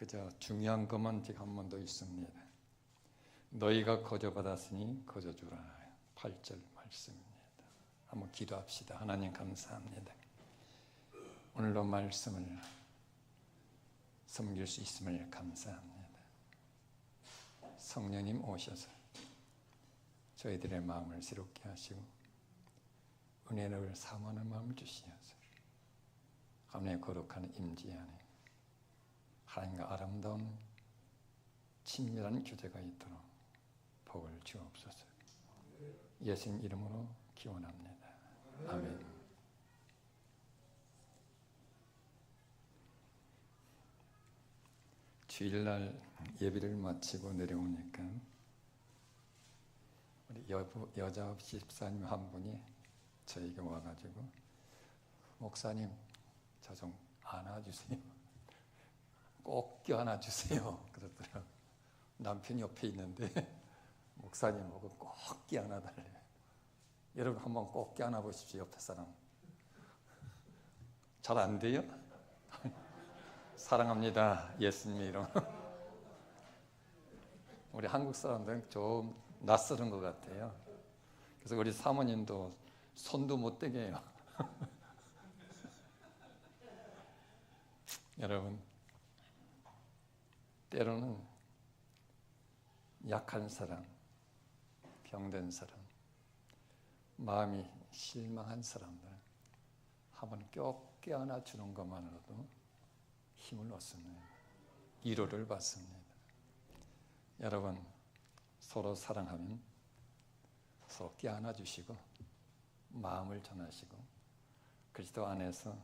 그저 중요한 것만 지금 한 번 더 있습니다. 너희가 거저받았으니 거저주라. 8절 말씀입니다. 한번 기도합시다. 하나님 감사합니다. 오늘도 말씀을 섬길 수 있음을 감사합니다. 성령님 오셔서 저희들의 마음을 새롭게 하시고 은혜를 사모하는 마음을 주시어서 하나님의 거룩한 임재 안에 하나님과 아름다운 친밀한 교제가 있도록 복을 주옵소서. 예수님 이름으로 기원합니다. 아멘. 주일날 예배를 마치고 내려오니까 우리 여자 집사님 한 분이 저에게 와가지고 목사님 저 좀 안아주세요. 꼭 껴안아주세요. 그러더라고요. 남편이 옆에 있는데 목사님 보고 꼭 껴안아달래요. 여러분 한번 꼭 껴안아 보십시오. 옆에 사람. 잘 안 돼요? 사랑합니다. 예수님 이름. 우리 한국 사람들은 좀 낯설은 것 같아요. 그래서 우리 사모님도 손도 못 대게 해요. 여러분, 때로는 약한 사람, 병든 사람, 마음이 실망한 사람들 한번 꼭 껴안아 주는 것만으로도 힘을 얻습니다. 위로를 받습니다. 여러분, 서로 사랑하면 서로 껴안아 주시고 마음을 전하시고 그리스도 안에서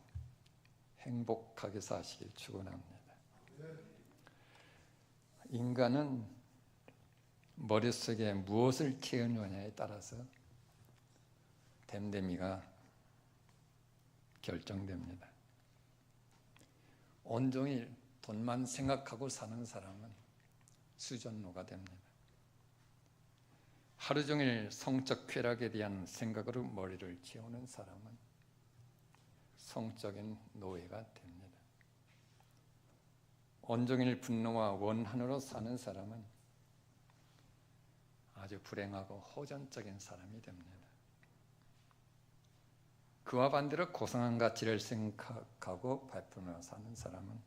행복하게 사시길 축원합니다. 인간은 머릿속에 무엇을 채우느냐에 따라서 됨됨이가 결정됩니다. 온종일 돈만 생각하고 사는 사람은 수전노가 됩니다. 하루 종일 성적 쾌락에 대한 생각으로 머리를 채우는 사람은 성적인 노예가 됩니다. 온종일 분노와 원한으로 사는 사람은 아주 불행하고 호전적인 사람이 됩니다. 그와 반대로 고상한 가치를 생각하고 베풀며 사는 사람은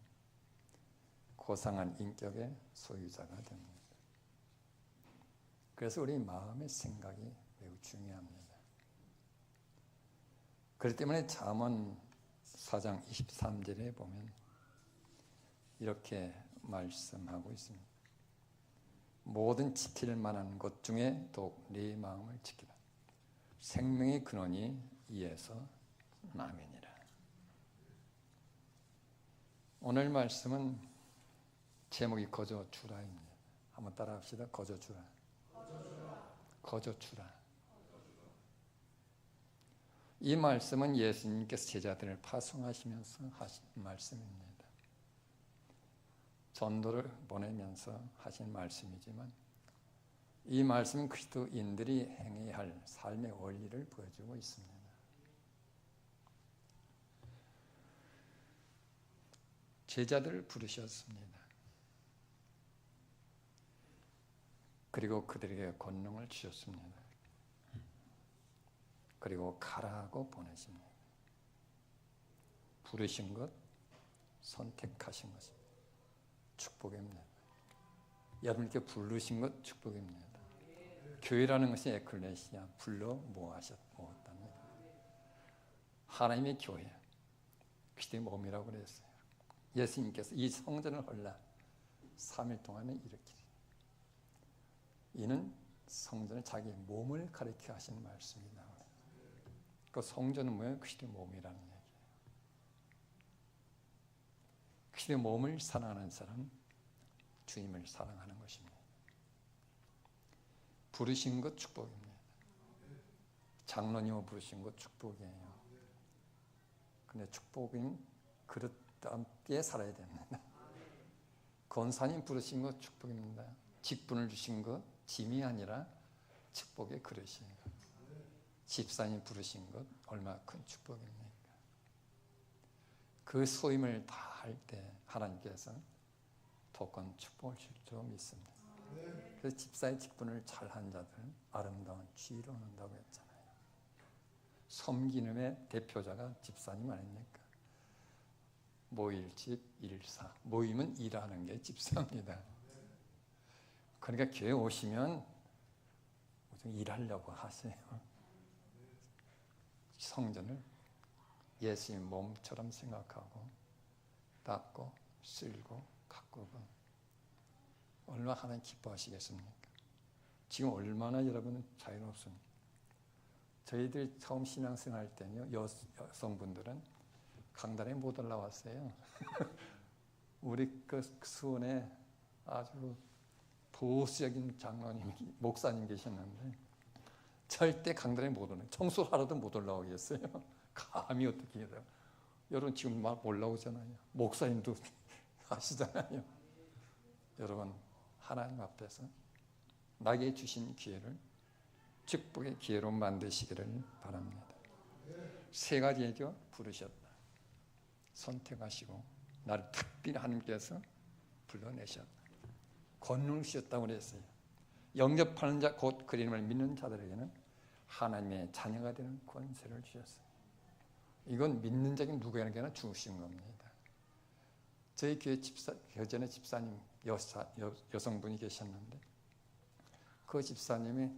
고상한 인격의 소유자가 됩니다. 그래서 우리 마음의 생각이 매우 중요합니다. 그렇기 때문에 잠언 4장 23절에 보면 이렇게 말씀하고 있습니다. 모든 지킬 만한 것 중에 더욱 네 마음을 지키라. 생명의 근원이 이에서 남이니라. 오늘 말씀은 제목이 거저주라입니다. 한번 따라합시다. 거저주라. 거저주라. 이 말씀은 예수님께서 제자들을 파송하시면서 하신 말씀입니다. 전도를 보내면서 하신 말씀이지만 이 말씀은 그리스도인들이 행해야 할 삶의 원리를 보여주고 있습니다. 제자들을 부르셨습니다. 그리고 그들에게 권능을 주셨습니다. 그리고 가라고 보내십니다. 부르신 것, 선택하신 것입니다. 축복입니다. 여러분께 부르신 것 축복입니다. 교회라는 것이 에클레시아, 불러 모았답니다. 하나님의 교회, 그리스도의 몸이라고 그랬어요. 예수님께서 이 성전을 헐라 3일 동안에 일으키리. 이는 성전을 자기 몸을 가리켜 하신 말씀이다. 그 성전은 뭐예요? 그리스도의 몸이라는 얘기예요. 그리스도의 몸을 사랑하는 사람은 주님을 사랑하는 것입니다. 부르신 것 축복입니다. 장로님을 부르신 것 축복이에요. 근데 축복은 그릇답게 살아야 됩니다. 권사님 부르신 것 축복입니다. 직분을 주신 것 짐이 아니라 축복의 그릇이에요. 집사님 부르신 것 얼마나 큰 축복입니까? 그 소임을 다 할 때 하나님께서 복권 축복을 줄 줄 믿습니다. 그래서 집사의 직분을 잘한 자들은 아름다운 지위를 얻는다고 했잖아요. 섬기는의 대표자가 집사님 아닙니까? 모일집 일사, 모이면 일하는 게 집사입니다. 그러니까 교회 오시면 좀 일하려고 하세요. 성전을 예수님 몸처럼 생각하고 닦고 쓸고 가꾸고 얼마나 하나님 기뻐하시겠습니까? 지금 얼마나 여러분은 자유롭습니까? 저희들 처음 신앙생활 할 때는요, 여성분들은 강단에 못 올라왔어요. 우리 그 수원에 아주 보수적인 장로님, 목사님 계셨는데 절대 강단에 못 올라요. 청소하러도 못 올라오겠어요. 감히 어떻게 해요? 여러분 지금 막 올라오잖아요. 목사님도 하시잖아요. 여러분 하나님 앞에서 나에게 주신 기회를 축복의 기회로 만드시기를 바랍니다. 세 가지죠. 부르셨다. 선택하시고 나를 특별히 하나님께서 불러내셨다. 권능을 주셨다고 그랬어요. 영접하는 자, 곧 그리스도를 믿는 자들에게는 하나님의 자녀가 되는 권세를 주셨어요. 이건 믿는 자에게 누구에게나 주신 겁니다. 저희 교회 여전에 집사님 여성분이 계셨는데 그 집사님이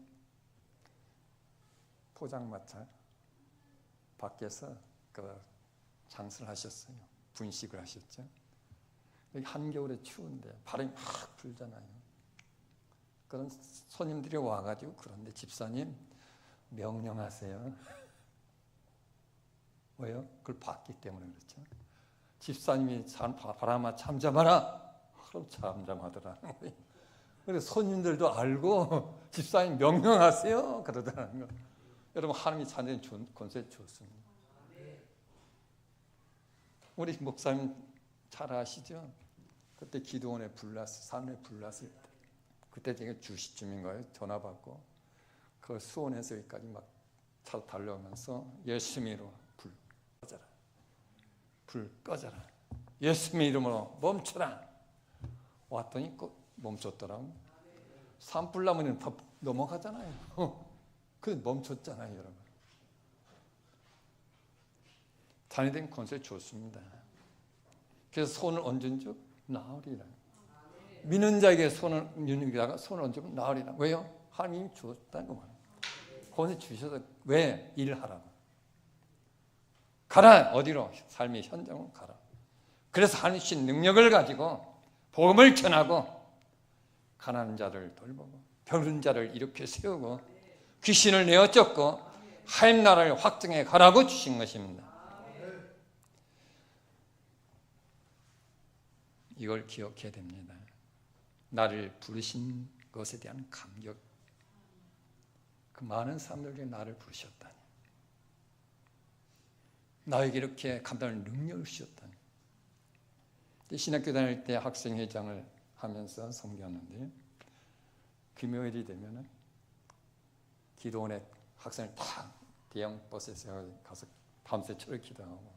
포장마차 밖에서 그 장사를 하셨어요. 분식을 하셨죠. 여기 한겨울에 추운데 바람이 막 불잖아요. 그런 손님들이 와가지고 그런데 집사님 명령하세요. 왜요? 그걸 봤기 때문에 그렇죠. 집사님이 바람아 잠잠하라. 그럼 잠잠하더라는 거예요. 그래서 손님들도 알고 집사님 명령하세요. 그러더라는 거예요. 여러분 하나님이 자녀에 준 권세 주었습니다. 우리 목사님 잘 아시죠? 그때 기도원에 산에 불났을 때 그때 제가 주시쯤인 거예요. 전화 받고 그 수원에서 여기까지 막 차 달려오면서 예수님 이름으로 불 꺼져라. 불 꺼져라. 예수님 이름으로 멈춰라. 왔더니 꼭 멈췄더라고. 산불 나면 다 넘어가잖아요. 그래 멈췄잖아요, 여러분. 자녀된 권세를 줬습니다. 그래서 손을 얹은 즉 나으리라. 믿는 자에게 손을 믿는 자가 손을 얹으면 나으리라. 왜요? 하나님이 주었다는 거 말이에요. 권세 주셔서 왜? 일하라고. 가라. 어디로? 삶의 현장으로 가라. 그래서 하나님 주신 능력을 가지고 복음을 전하고 가난한 자를 돌보고 병든 자를 일으켜 세우고 귀신을 내어 쫓고 하나님 나라를 확증해 가라고 주신 것입니다. 이걸 기억해야 됩니다. 나를 부르신 것에 대한 감격. 그 많은 사람들이 나를 부르셨다니. 나에게 이렇게 감당할 능력을 주셨다니. 신학교 다닐 때 학생회장을 하면서 섬겼는데 금요일이 되면은 기도원에 학생을 다 대형 버스에서 가서 밤새 철을 기도하고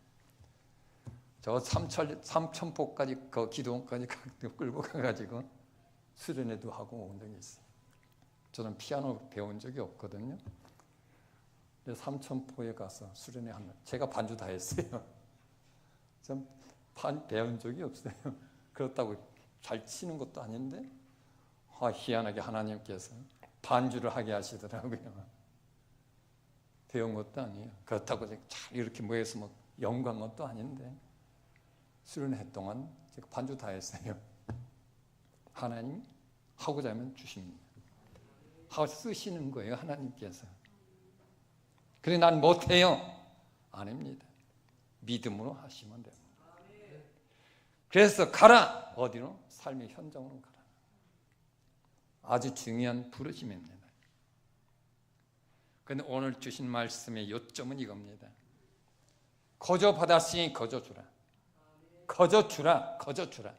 저 삼천포까지 그 기도원까지 끌고 가가지고 수련회도 하고 온 적이 있어요. 저는 피아노 배운 적이 없거든요. 그래서 삼천포에 가서 수련회 하면 제가 반주 다 했어요. 전 배운 적이 없어요. 그렇다고 잘 치는 것도 아닌데 희한하게 하나님께서 반주를 하게 하시더라고요. 배운 것도 아니에요. 그렇다고 잘 이렇게 모여서 뭐 연구한 것도 아닌데 수련회 동안 제가 반주 다 했어요. 하나님 하고자 하면 주십니다. 하고 쓰시는 거예요. 하나님께서. 그래 난 못해요. 아닙니다. 믿음으로 하시면 돼요. 그래서 가라. 어디로? 삶의 현장으로 가라. 아주 중요한 부르심입니다. 그런데 오늘 주신 말씀의 요점은 이겁니다. 거저 받았으니 거저 주라. 거저 주라. 거저 주라.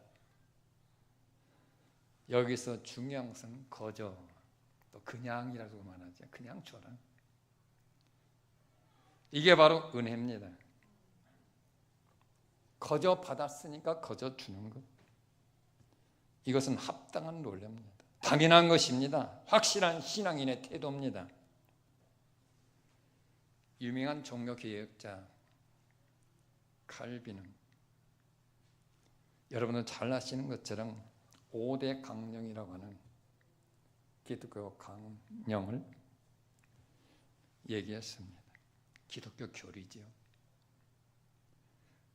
여기서 중요한 것은 거저, 또 그냥이라고 말하죠. 그냥 줘라. 이게 바로 은혜입니다. 거저 받았으니까 거저 주는 것. 이것은 합당한 논리입니다. 당연한 것입니다. 확실한 신앙인의 태도입니다. 유명한 종교개혁자 칼빈은 여러분은 잘 아시는 것처럼 5대 강령이라고 하는 기독교 강령을 얘기했습니다. 기독교 교리지요.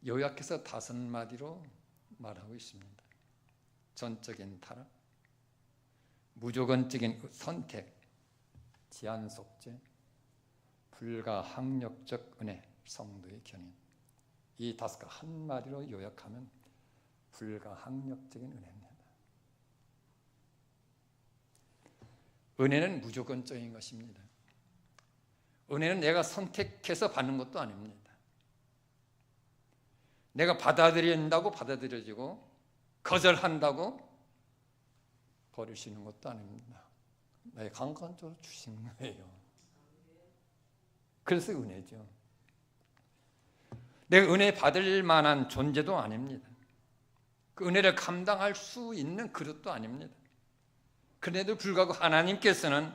요약해서 5마디로 말하고 있습니다. 전적인 타락, 무조건적인 선택, 제한 속죄, 불가항력적 은혜, 성도의 견인. 이 5가 한마디로 요약하면 불가항력적인 은혜입니다. 은혜는 무조건적인 것입니다. 은혜는 내가 선택해서 받는 것도 아닙니다. 내가 받아들인다고 받아들여지고 거절한다고 버릴 수 있는 것도 아닙니다. 나의 강간적으로 주신 거예요. 그래서 은혜죠. 내가 은혜 받을 만한 존재도 아닙니다. 그 은혜를 감당할 수 있는 그릇도 아닙니다. 그런데도 불구하고 하나님께서는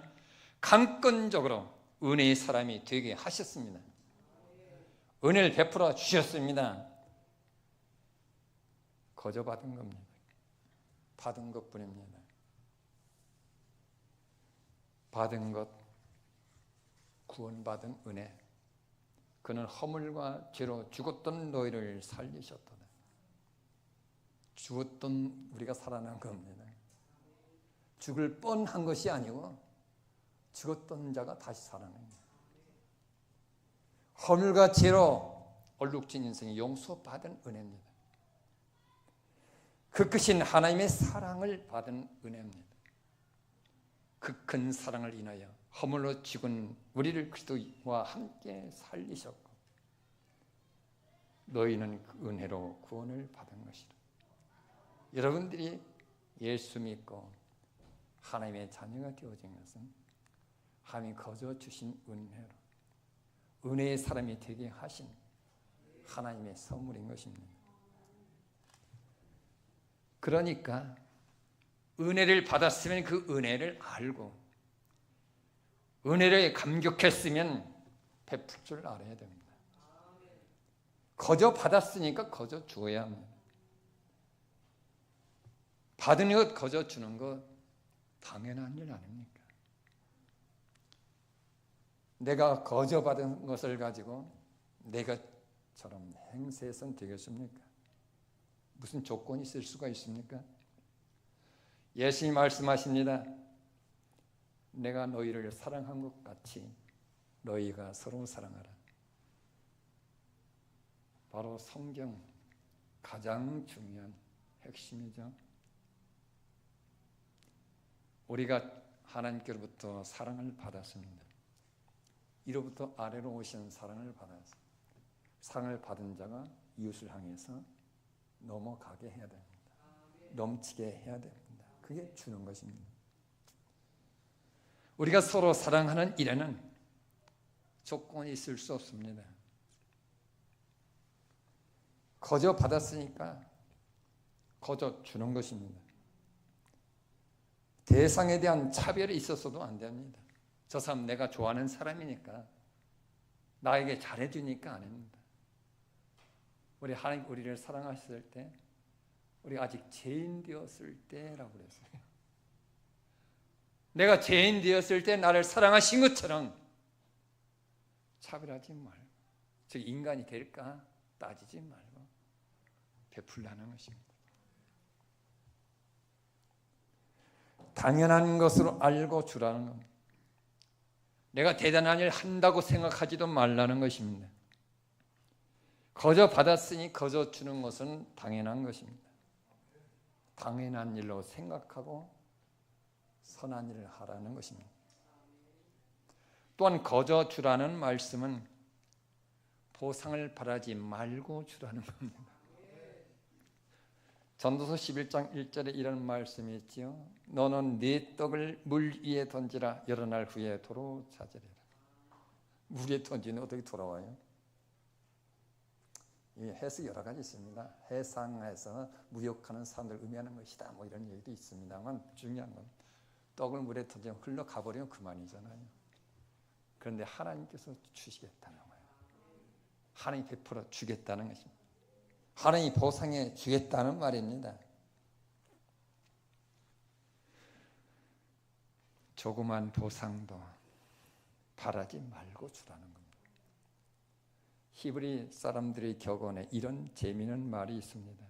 강권적으로 은혜의 사람이 되게 하셨습니다. 은혜를 베풀어 주셨습니다. 거저 받은 겁니다. 받은 것뿐입니다. 받은 것, 구원받은 은혜. 그는 허물과 죄로 죽었던 너희를 살리셨도다. 죽었던 우리가 살아난 겁니다. 죽을 뻔한 것이 아니고 죽었던 자가 다시 살아난 겁니다. 허물과 죄로 얼룩진 인생이 용서받은 은혜입니다. 그 크신 하나님의 사랑을 받은 은혜입니다. 그 큰 사랑을 인하여 허물로 죽은 우리를 그리스도와 함께 살리셨고 너희는 그 은혜로 구원을 받은 것이라. 여러분들이 예수 믿고 하나님의 자녀가 되어진 것은 하나님이 거저 주신 은혜로 은혜의 사람이 되게 하신 하나님의 선물인 것입니다. 그러니까 은혜를 받았으면 그 은혜를 알고 은혜를 감격했으면 베풀 줄 알아야 됩니다. 거저 받았으니까 거저 주어야 합니다. 받은 것 거저 주는 것 당연한 일 아닙니까? 내가 거저 받은 것을 가지고 내가처럼 행세해서는 되겠습니까? 무슨 조건이 있을 수가 있습니까? 예수님 말씀하십니다. 내가 너희를 사랑한 것 같이 너희가 서로 사랑하라. 바로 성경 가장 중요한 핵심이죠. 우리가 하나님께로부터 사랑을 받았습니다. 위로부터 아래로 오신 사랑을 받았습니다. 사랑을 받은 자가 이웃을 향해서 넘어가게 해야 됩니다. 넘치게 해야 됩니다. 그게 주는 것입니다. 우리가 서로 사랑하는 일에는 조건이 있을 수 없습니다. 거저 받았으니까 거저 주는 것입니다. 대상에 대한 차별이 있어서도 안 됩니다. 저 사람 내가 좋아하는 사람이니까 나에게 잘해주니까 아닙니다. 우리 하나님 우리를 사랑하셨을 때 우리 아직 죄인 되었을 때라고 그랬어요. 내가 죄인 되었을 때 나를 사랑하신 것처럼 차별하지 말고 즉 인간이 될까 따지지 말고 베풀라는 것입니다. 당연한 것으로 알고 주라는 겁니다. 내가 대단한 일 한다고 생각하지도 말라는 것입니다. 거저 받았으니 거저 주는 것은 당연한 것입니다. 당연한 일로 생각하고 선한 일을 하라는 것입니다. 또한 거저 주라는 말씀은 보상을 바라지 말고 주라는 겁니다. 전도서 11장 1절에 이런 말씀이 있지요. 너는 네 떡을 물 위에 던지라. 여러 날 후에 도로 찾으리라. 물 위에 던지면 어떻게 돌아와요? 이 해석이 여러 가지 있습니다. 해상에서 무역하는 사람들 의미하는 것이다. 뭐 이런 얘기도 있습니다만 중요한 건 떡을 물에 던져 흘러가 버리면 그만이잖아요. 그런데 하나님께서 주시겠다는 거예요. 하나님이 베풀어 주겠다는 것입니다. 하나님이 보상해 주겠다는 말입니다. 조그만 보상도 바라지 말고 주라는 겁니다. 히브리 사람들의 격언에 이런 재미있는 말이 있습니다.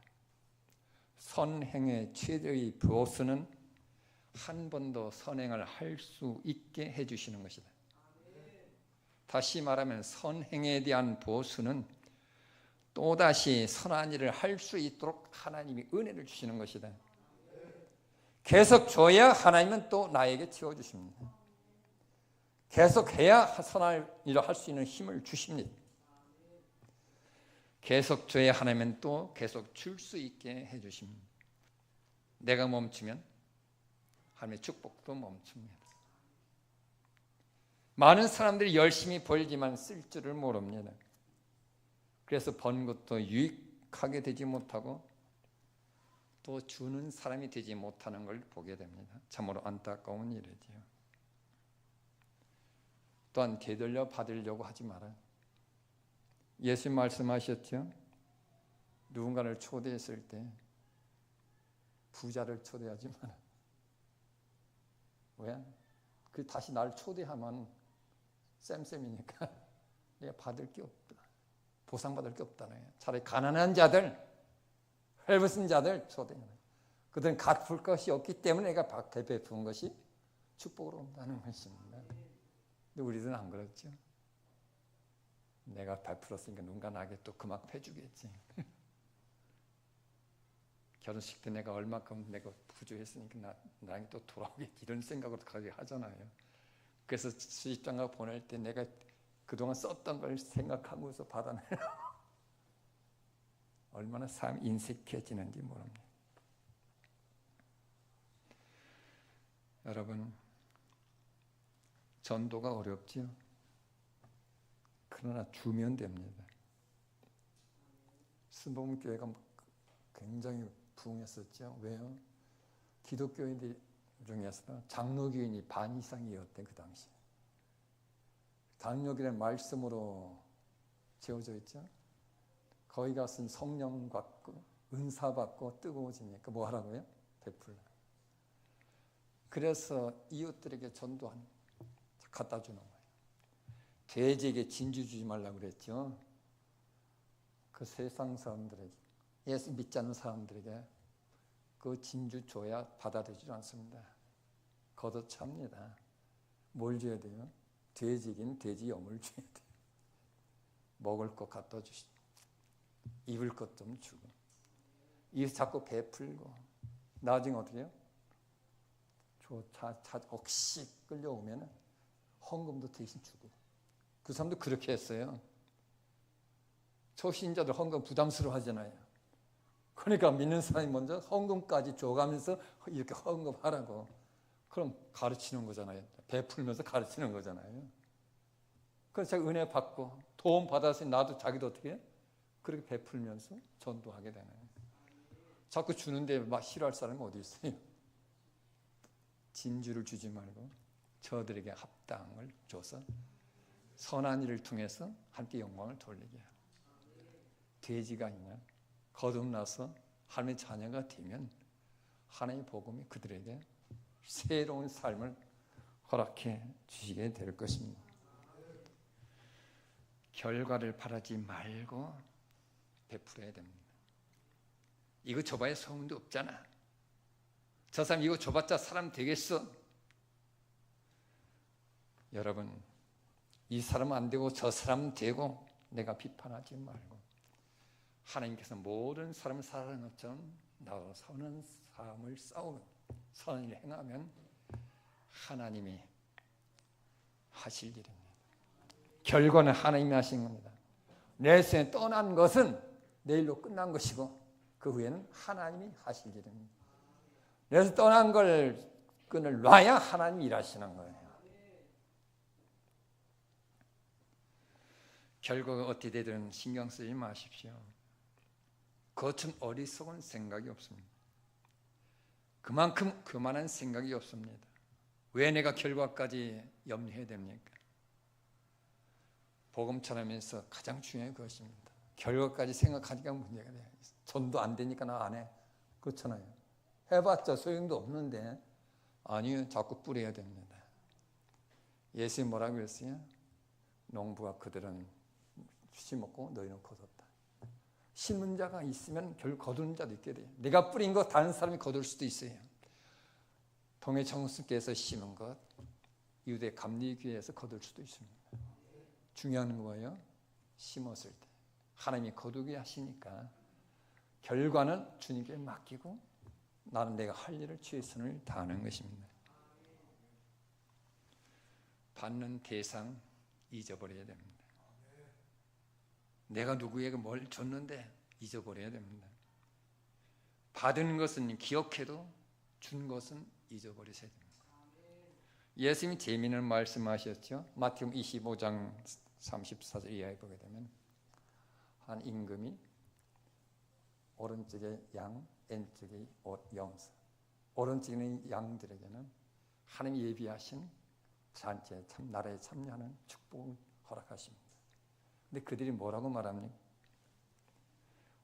선행의 최대의 보수는 한 번도 선행을 할 수 있게 해주시는 것이다. 다시 말하면 선행에 대한 보수는 또다시 선한 일을 할 수 있도록 하나님이 은혜를 주시는 것이다. 계속 줘야 하나님은 또 나에게 채워주십니다. 계속해야 선한 일을 할 수 있는 힘을 주십니다. 계속 줘야 하나님은 또 계속 줄 수 있게 해주십니다. 내가 멈추면 하나님의 축복도 멈춥니다. 많은 사람들이 열심히 벌지만 쓸 줄을 모릅니다. 그래서 번 것도 유익하게 되지 못하고 또 주는 사람이 되지 못하는 걸 보게 됩니다. 참으로 안타까운 일이지요. 또한 되돌려 받으려고 하지 마라. 예수님 말씀하셨죠. 누군가를 초대했을 때 부자를 초대하지 마라. 왜? 그 다시 날 초대하면 쌤쌤이니까 내가 받을 게 없다. 보상받을 게 없다네. 차라리 가난한 자들, 헬부슨 자들 초대하는. 그들은 갚을 것이 없기 때문에 내가 베푼 것이 축복으로 온다는 것입니다. 근데 우리들은 안 그렇죠. 내가 베풀었으니까 누군가 나에게 또 그만큼 해주겠지. 결혼식 때 내가 얼마큼 내가 부조했으니까 나에게 또 돌아오겠지. 이런 생각으로 가게 하잖아요. 그래서 수입장가 보낼 때 내가 그동안 썼던 걸 생각하면서 받아내려. 얼마나 삶이 인색해지는지 모릅니다. 여러분, 전도가 어렵지요. 그러나 주면 됩니다. 순복음교회가 굉장히 부흥했었죠. 왜요? 기독교인들 중에서 장로교인이 반 이상이었대. 그 당시 장로교회는 말씀으로 채워져 있죠. 거기 가서 성령 받고 은사 받고 뜨거워지니까 뭐 하라고요? 베풀라. 그래서 이웃들에게 전도한 갖다 주는 거예요. 돼지에게 진주 주지 말라고 그랬죠. 그 세상 사람들에게, 예수 믿지 않는 사람들에게 그 진주 줘야 받아들이지 않습니다. 걷어찹니다. 뭘 줘야 돼요? 돼지긴 돼지 염을 줘야 돼요. 먹을 것 갖다 주시고 입을 것 좀 주고 이 자꾸 베풀고 나중에 어떻게 해요? 혹시 끌려오면 헌금도 대신 주고. 그 사람도 그렇게 했어요. 초신자들 헌금 부담스러워 하잖아요. 그러니까 믿는 사람이 먼저 헌금까지 줘가면서 이렇게 헌금하라고. 그럼 가르치는 거잖아요. 베풀면서 가르치는 거잖아요. 그래서 자기 은혜 받고 도움 받아서 나도 자기도 어떻게 해? 그렇게 베풀면서 전도하게 되나요? 자꾸 주는데 막 싫어할 사람은 어디 있어요? 진주를 주지 말고 저들에게 합당을 줘서 선한 일을 통해서 함께 영광을 돌리게 하라. 돼지가 아니냐? 거듭나서 하나님의 자녀가 되면 하나님의 복음이 그들에게 새로운 삶을 허락해 주시게 될 것입니다. 결과를 바라지 말고 베풀어야 됩니다. 이거 줘봐야 소문도 없잖아. 저 사람 이거 줘봤자 사람 되겠어. 여러분, 이 사람은 안 되고 저 사람은 되고 내가 비판하지 말고 하나님께서 모든 사람을 사랑하는 것처럼 나와 선한 삶을 싸우는 선한 일을 행하면 하나님이 하실 일입니다. 결과는 하나님이 하신 겁니다. 내 생에 떠난 것은 내일로 끝난 것이고 그 후에는 하나님이 하실 일입니다. 그래서 떠난 걸 끈을 놔야 하나님이 일하시는 거예요. 결과가 어떻게 되든 신경 쓰지 마십시오. 거친 어리석은 생각이 없습니다. 그만큼 교만한 생각이 없습니다. 왜 내가 결과까지 염려해야 됩니까? 복음 전하면서 가장 중요한 것입니다. 결과까지 생각하니까 문제가 돼요. 전도 안 되니까 나 안 해. 그렇잖아요. 해봤자 소용도 없는데 아니요, 자꾸 뿌려야 됩니다. 예수님 뭐라고 했어요? 농부가 그들은 심었고 너희는 거뒀다. 심은 자가 있으면 결국 거두는 자도 있게 돼요. 내가 뿌린 거 다른 사람이 거둘 수도 있어요. 동해 청수께서 심은 것 유대 감리교회에서 거둘 수도 있습니다. 중요한 거예요. 심었을 때 하나님이 거두게 하시니까 결과는 주님께 맡기고 나는 내가 할 일을 최선을 다하는 것입니다. 받는 대상 잊어버려야 됩니다. 내가 누구에게 뭘 줬는데 잊어버려야 됩니다. 받은 것은 기억해도 준 것은 잊어버리셔야 됩니다. 예수님이 재미있는 말씀하셨죠. 마태복음 25장 34절 이하에 보게 되면 한 임금이 오른쪽에 양, 왼쪽에 염소. 오른쪽에 있는 양들에게는 하나님이 예비하신 잔치에 나라에 참여하는 축복을 허락하십니다. 근데 그들이 뭐라고 말합니까?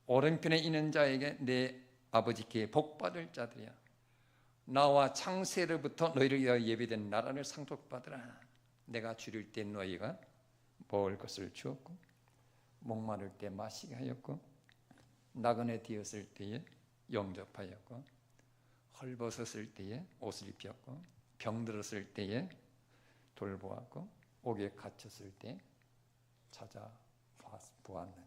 오른편에 있는 자에게 내 아버지께 복받을 자들이야. 나와 창세로부터 너희를 위하여 예비된 나라를 상속받으라. 내가 줄일 때 너희가 먹을 것을 주었고 목마를 때 마시게 하였고 나그네 되었을 때에 영접하였고 헐벗었을 때에 옷을 입혔고 병들었을 때에 돌보았고 옥에 갇혔을 때 찾아보았느니라.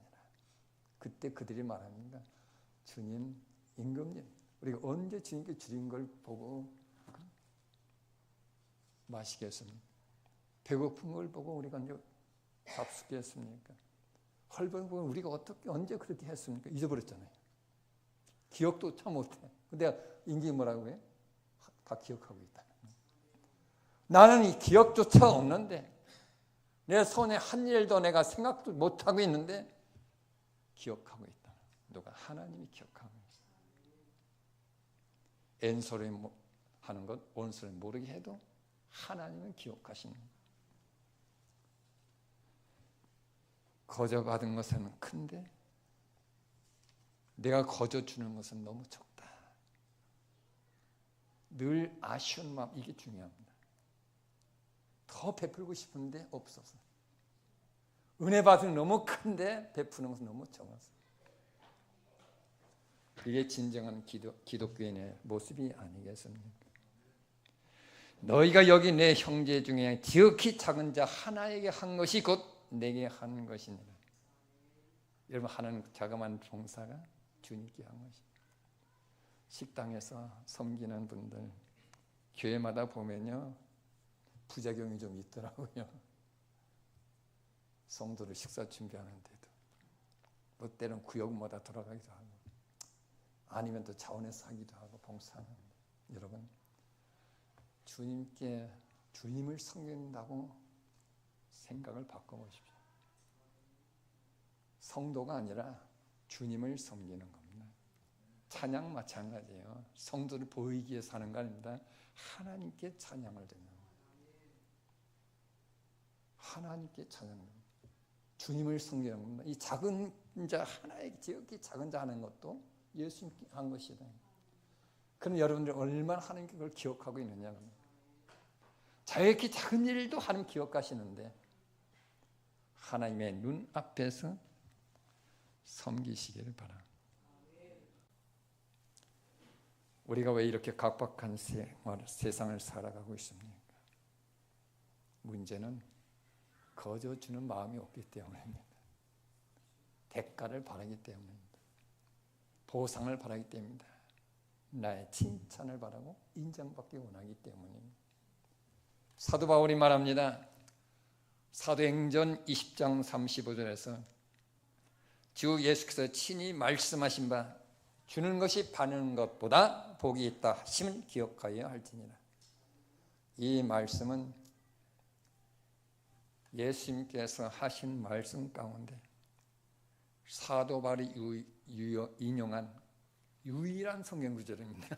그때 그들이 말합니다. 주님, 임금님, 우리가 언제 주님께 드린 걸 보고 마시겠습니까? 배고픈 걸 보고 우리가 언제 잡수겠습니까? 헐벗은 걸 우리가 어떻게 언제 그렇게 했습니까? 잊어버렸잖아요. 기억도 참 못해. 근데 임금이 뭐라고 해? 다 기억하고 있다. 나는 이 기억조차 없는데 내 손에 한 일도 내가 생각도 못하고 있는데 기억하고 있다. 누가? 하나님이 기억하고 있어. 엔소리 하는 것, 온소리 모르게 해도 하나님은 기억하시는 거예요. 거저 받은 것은 큰데 내가 거저 주는 것은 너무 적다. 늘 아쉬운 마음, 이게 중요합니다. 더 베풀고 싶은데 없어서. 은혜 받은 너무 큰데 베푸는 것은 너무 적어서. 이게 진정한 기독교인의 모습이 아니겠습니까? 너희가 여기 내 형제 중에 지극히 작은 자 하나에게 한 것이 곧 내게 한 것이니라. 여러분, 하는 자그마한 봉사가 주님께 한 것입니다. 식당에서 섬기는 분들 교회마다 보면요 부작용이 좀 있더라고요. 성도를 식사 준비하는데도 뭐 때는 구역마다 돌아가기도 하고 아니면 또 자원해서 하기도 하고 봉사하는데, 여러분 주님을 섬긴다고 생각을 바꿔보십시오. 성도가 아니라 주님을 섬기는 겁니다. 찬양 마찬가지예요. 성도를 보이기 위해서 하는 거 아닙니다. 하나님께 찬양을 드리는 거예요. 하나님께 찬양을 드리는 거예요. 주님을 섬기는 겁니다. 이 작은 자 하나에게 지극히 작은 자 하는 것도 예수님께 한 것이다. 그럼 여러분들 얼마나 하나님께 그걸 기억하고 있느냐. 자기의 작은 일도 하나님 기억하시는데 하나님의 눈 앞에서 섬기시기를 바랍니다. 우리가 왜 이렇게 각박한 세상을 살아가고 있습니까? 문제는 거저 주는 마음이 없기 때문입니다. 대가를 바라기 때문입니다. 보상을 바라기 때문입니다. 나의 칭찬을 바라고 인정받기 원하기 때문입니다. 사도 바울이 말합니다. 사도행전 20장 35절에서 주 예수께서 친히 말씀하신 바 주는 것이 받는 것보다 복이 있다 하심을 기억하여 할지니라. 이 말씀은 예수님께서 하신 말씀 가운데 사도 바울이 인용한 유일한 성경 구절입니다.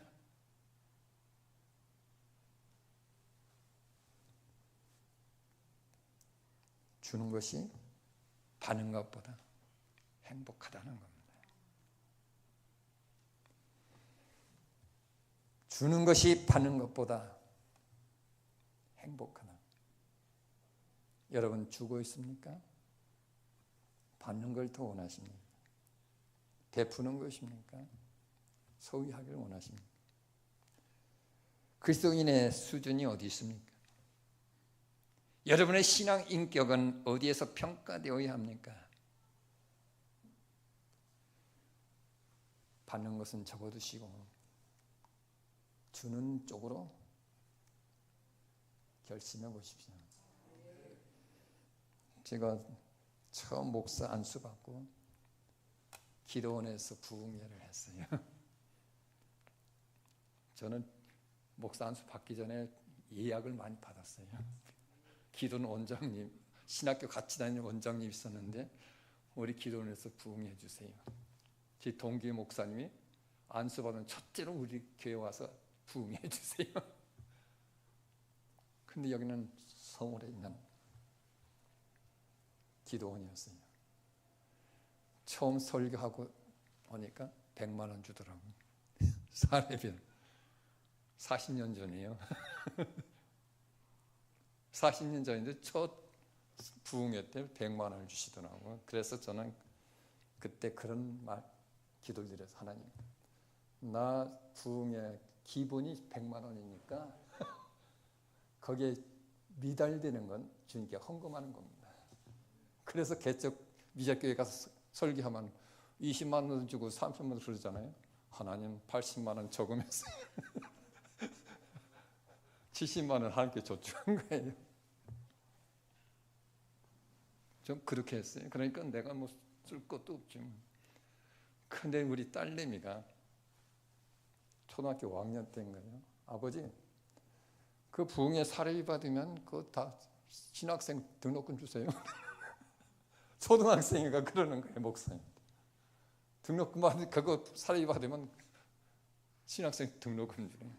주는 것이 받는 것보다 행복하다는 겁니다. 주는 것이 받는 것보다 행복하다. 여러분 주고 있습니까? 받는 걸 더 원하십니까? 베푸는 것입니까? 소유하기를 원하십니까? 그리스도인의 수준이 어디 있습니까? 여러분의 신앙 인격은 어디에서 평가되어야 합니까? 받는 것은 접어두시고 주는 쪽으로 결심해 보십시오. 제가 처음 목사 안수 받고 기도원에서 부흥회를 했어요. 저는 목사 안수 받기 전에 예약을 많이 받았어요. 기도원 원장님, 신학교 같이 다니는 원장님 있었는데 우리 기도원에서 부흥해 주세요. 제 동기 목사님이 안수 받은 첫째로 우리 교회 와서 부흥해 주세요. 근데 여기는 서울에 있는 기도원이었어요. 처음 설교하고 오니까 100만 원 주더라고요. 사례비를. 40년 전이에요. 40년 전인데 첫 부흥회 때 100만 원을 주시더라고요. 그래서 저는 그때 그런 기도를 드려서 하나님, 나 부흥회 기본이 100만 원이니까 거기에 미달되는 건 주님께 헌금하는 겁니다. 그래서 개척 미자교회 가서 설교하면 20만 원 주고 30만 원 그러잖아요. 하나님 80만 원 저금해서 70만 원 하나님께 저축한 거예요. 좀 그렇게 했어요. 그러니까 내가 뭐 쓸 것도 없지. 근데 우리 딸내미가 초등학교 5학년 때인 거예요. 아버지, 그 부흥회 사례비 받으면 그거 다 신학생 등록금 주세요. 초등학생이가 그러는 거예요, 목사님. 등록금 받으면 그거 사례비 받으면 신학생 등록금 주래요.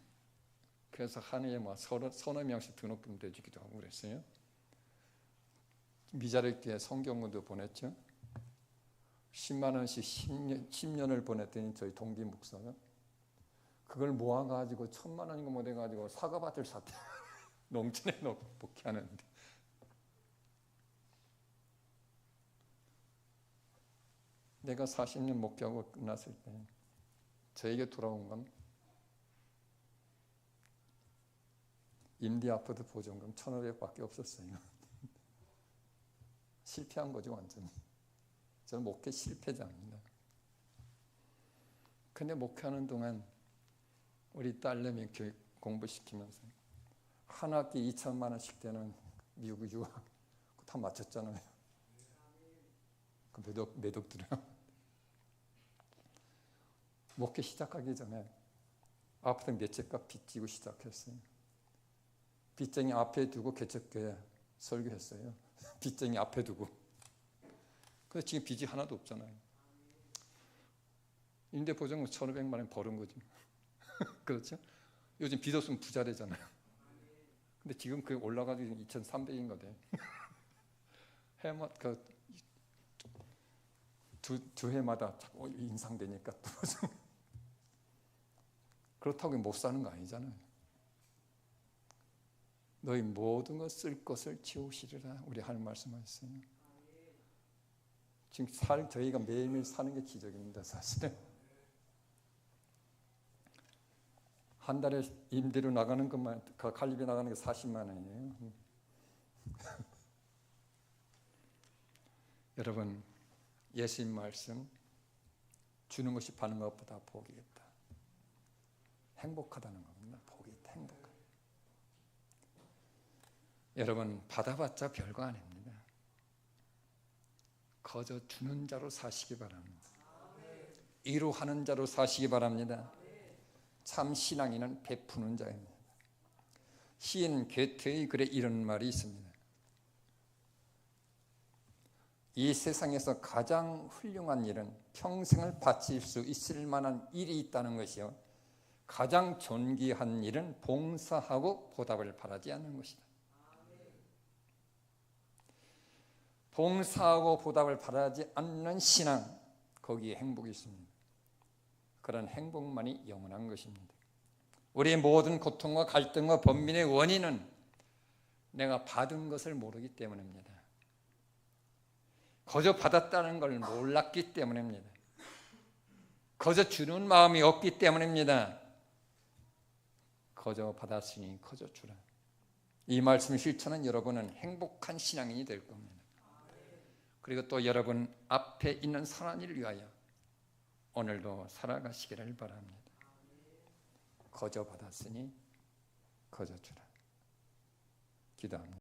그래서 한 해에 뭐 서너 명씩 등록금 내주기도 하고 그랬어요. 미자립교회 성경문도 보냈죠. 10만 원씩 10년을 보냈더니 저희 동기 목사가 그걸 모아가지고 1,000만 원인가 못 해가지고 사과밭을 샀대. 농촌에 복귀하는데. 내가 40년 목회하고 끝났을 때 저에게 돌아온 건 임대 아파트 보증금 1,500밖에 없었어요. 실패한 거죠, 완전히. 저는 목회 실패자입니다. 근데 목회하는 동안 우리 딸내미 교육 공부시키면서 한 학기 2천만 원씩 되는 미국 유학 다 맞췄잖아요. 그 매독 들어요. 목회 시작하기 전에 아파트 몇 채값 빚지고 시작했어요. 빚쟁이 앞에 두고 개척교회 설교했어요. 빚쟁이 앞에 두고. 그래서 지금 빚이 하나도 없잖아요. 임대보증금 1,500만 원 벌은 거지. 그렇죠? 요즘 빚 없으면 부자 되잖아요. 근데 지금 그 올라가지고 2,300인가 돼. 해마다 두 해마다 자꾸 인상되니까 또 그렇다고 못 사는 거 아니잖아요. 너희 모든 것 쓸 것을 치우시리라 우리 하나님 말씀하셨어요. 지금 저희가 매일매일 사는 게 기적입니다, 사실은. 한 달에 임대료 나가는 것만, 관리비 나가는 게 40만 원이에요. 여러분, 예수님 말씀, 주는 것이 받는 것보다 복이 있다. 행복하다는 겁니다. 복이 있다, 행복하다. 여러분, 받아봤자 별거 아닙니다. 거저 주는 자로 사시기 바랍니다. 이루하는 자로 사시기 바랍니다. 참 신앙인은 베푸는 자입니다. 시인 괴테의 글에 이런 말이 있습니다. 이 세상에서 가장 훌륭한 일은 평생을 바칠 수 있을 만한 일이 있다는 것이요, 가장 존귀한 일은 봉사하고 보답을 바라지 않는 것이다. 봉사하고 보답을 바라지 않는 신앙, 거기에 행복이 있습니다. 그런 행복만이 영원한 것입니다. 우리의 모든 고통과 갈등과 번민의 원인은 내가 받은 것을 모르기 때문입니다. 거저 받았다는 걸 몰랐기 때문입니다. 거저 주는 마음이 없기 때문입니다. 거저 받았으니 거저 주라. 이 말씀 실천은 여러분은 행복한 신앙인이 될 겁니다. 그리고 또 여러분 앞에 있는 선한 일을 위하여 오늘도 살아가시기를 바랍니다. 거저 받았으니 거저 주라. 기도합니다.